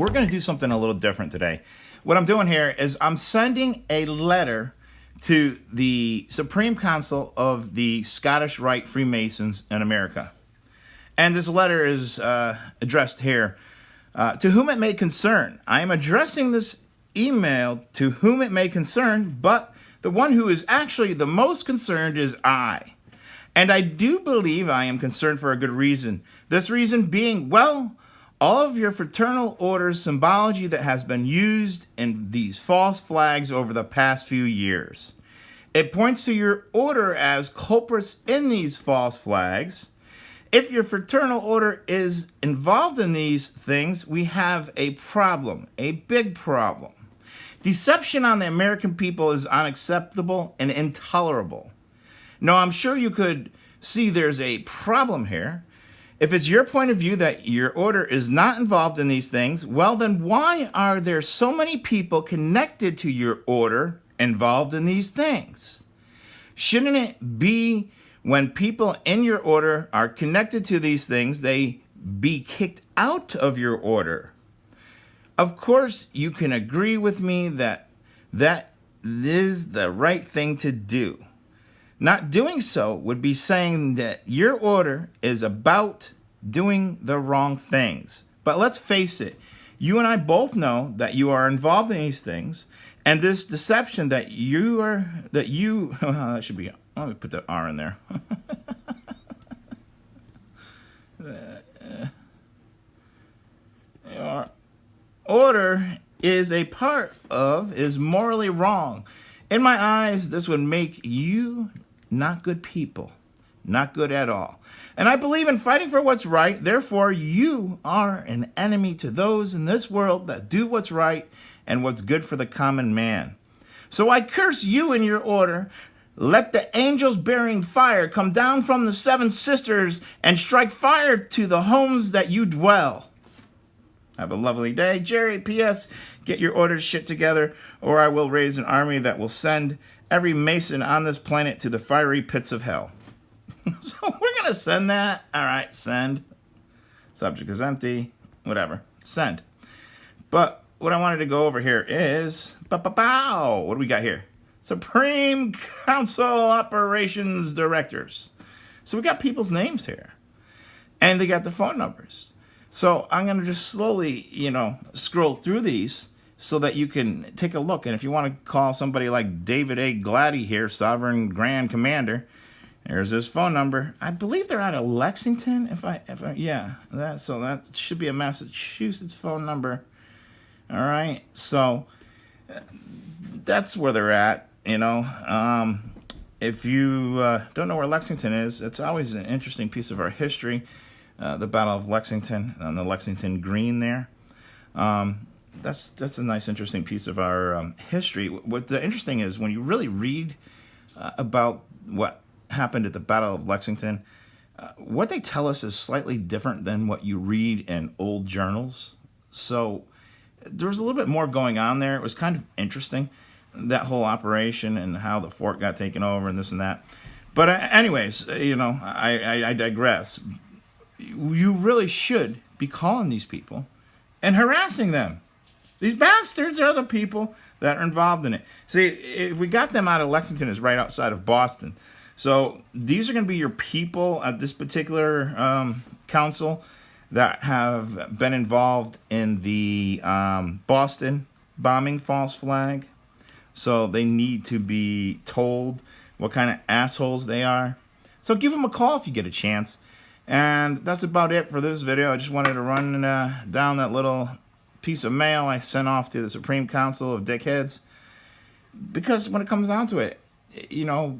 we're going to do something a little different today. What I'm doing here is I'm sending a letter to the Supreme Council of the Scottish Rite Freemasons in America. And this letter is addressed here. To whom it may concern. I am addressing this email to whom it may concern, but the one who is actually the most concerned is I. And I do believe I am concerned for a good reason. This reason being, well, all of your fraternal orders symbology that has been used in these false flags over the past few years. It points to your order as culprits in these false flags. If your fraternal order is involved in these things, we have a problem, a big problem. Deception on the American people is unacceptable and intolerable. Now, I'm sure you could see there's a problem here. If it's your point of view that your order is not involved in these things, well, then why are there so many people connected to your order involved in these things? Shouldn't it be when people in your order are connected to these things, they be kicked out of your order? Of course, you can agree with me that that is the right thing to do. Not doing so would be saying that your order is about doing the wrong things. But let's face it, you and I both know that you are involved in these things, and this deception that that should be, let me put the R in there. Your order is a part of is morally wrong. In my eyes, this would make you not good people, not good at all. And I believe in fighting for what's right. Therefore, you are an enemy to those in this world that do what's right and what's good for the common man. So I curse you and your order. Let the angels bearing fire come down from the seven sisters and strike fire to the homes that you dwell. Have a lovely day. Jerry, P.S. Get your orders shit together, or I will raise an army that will send every Mason on this planet to the fiery pits of hell. So we're going to send that. All right, send. Subject is empty. Whatever. Send. But what I wanted to go over here is, what do we got here? Supreme Council Operations Directors. So we got people's names here. And they got the phone numbers. So I'm going to just slowly, scroll through these so that you can take a look. And if you want to call somebody like David A. Gladdy here, Sovereign Grand Commander, there's his phone number. I believe they're out of Lexington. So that should be a Massachusetts phone number. All right. So that's where they're at. If you don't know where Lexington is, it's always an interesting piece of our history. The Battle of Lexington on the Lexington Green there. That's a nice, interesting piece of our history. What the interesting is when you really read about what happened at the Battle of Lexington, what they tell us is slightly different than what you read in old journals. So there was a little bit more going on there. It was kind of interesting, that whole operation and how the fort got taken over and this and that. But anyways, I digress. You really should be calling these people and harassing them. These bastards are the people that are involved in it. See, if we got them out of Lexington, it's right outside of Boston. So these are going to be your people at this particular council that have been involved in the Boston bombing false flag. So they need to be told what kind of assholes they are. So give them a call if you get a chance. And that's about it for this video. I just wanted to run down that little piece of mail I sent off to the Supreme Council of Dickheads. Because when it comes down to it,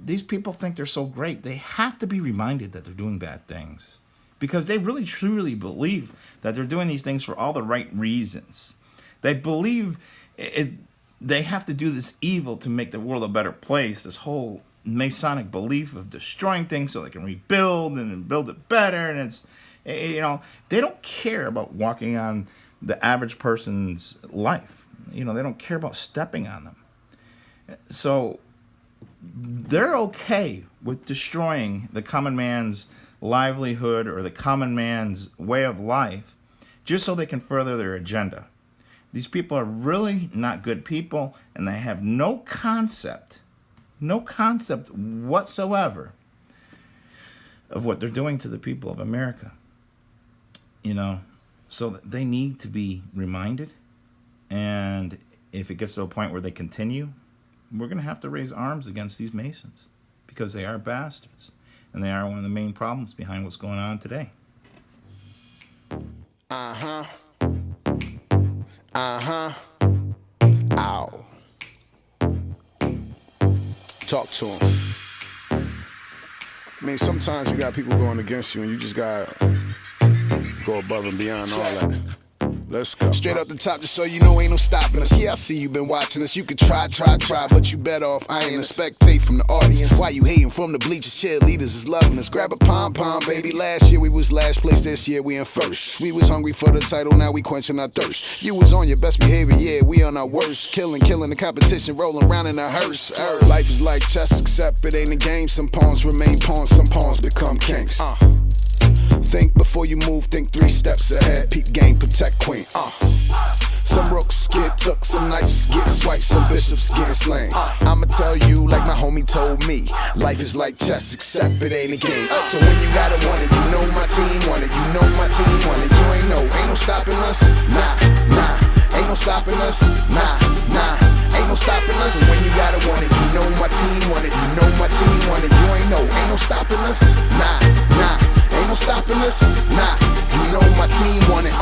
these people think they're so great. They have to be reminded that they're doing bad things. Because they really, truly believe that they're doing these things for all the right reasons. They believe they have to do this evil to make the world a better place. This whole Masonic belief of destroying things so they can rebuild and build it better. And it's, they don't care about walking on the average person's life. They don't care about stepping on them. So they're okay with destroying the common man's livelihood or the common man's way of life just so they can further their agenda. These people are really not good people, and they have no concept whatsoever of what they're doing to the people of America. So they need to be reminded. And if it gets to a point where they continue, we're going to have to raise arms against these Masons, because they are bastards, and they are one of the main problems behind what's going on today. Ow. Talk to him. I mean, sometimes you got people going against you, and you just got to go above and beyond all that. Let's go. Straight up the top, just so you know, ain't no stopping us. Yeah, I see you been watching us. You could try, but you better off. I ain't a spectate from the audience. Why you hating from the bleachers? Cheerleaders is loving us. Grab a pom-pom, baby. Last year we was last place, this year we in first. We was hungry for the title, now we quenching our thirst. You was on your best behavior, yeah, we on our worst. Killing the competition, rolling around in a hearse. Life is like chess, except it ain't a game. Some pawns remain pawns, some pawns become kings. Think before you move, think 3 steps ahead. Peep game, protect queen. Some rooks get took, some knights get swiped, some bishops get slain. I'ma tell you like my homie told me, life is like chess except it ain't a game. So when you gotta want it, you know my team want it. You know my team want it. You ain't no stopping us. Nah, ain't no stopping us. Nah, ain't no stopping us. When you gotta want it, you know my team want it. You know my team want it. You ain't no stopping us. Nah, ain't no stopping us. Nah, you know my team want it.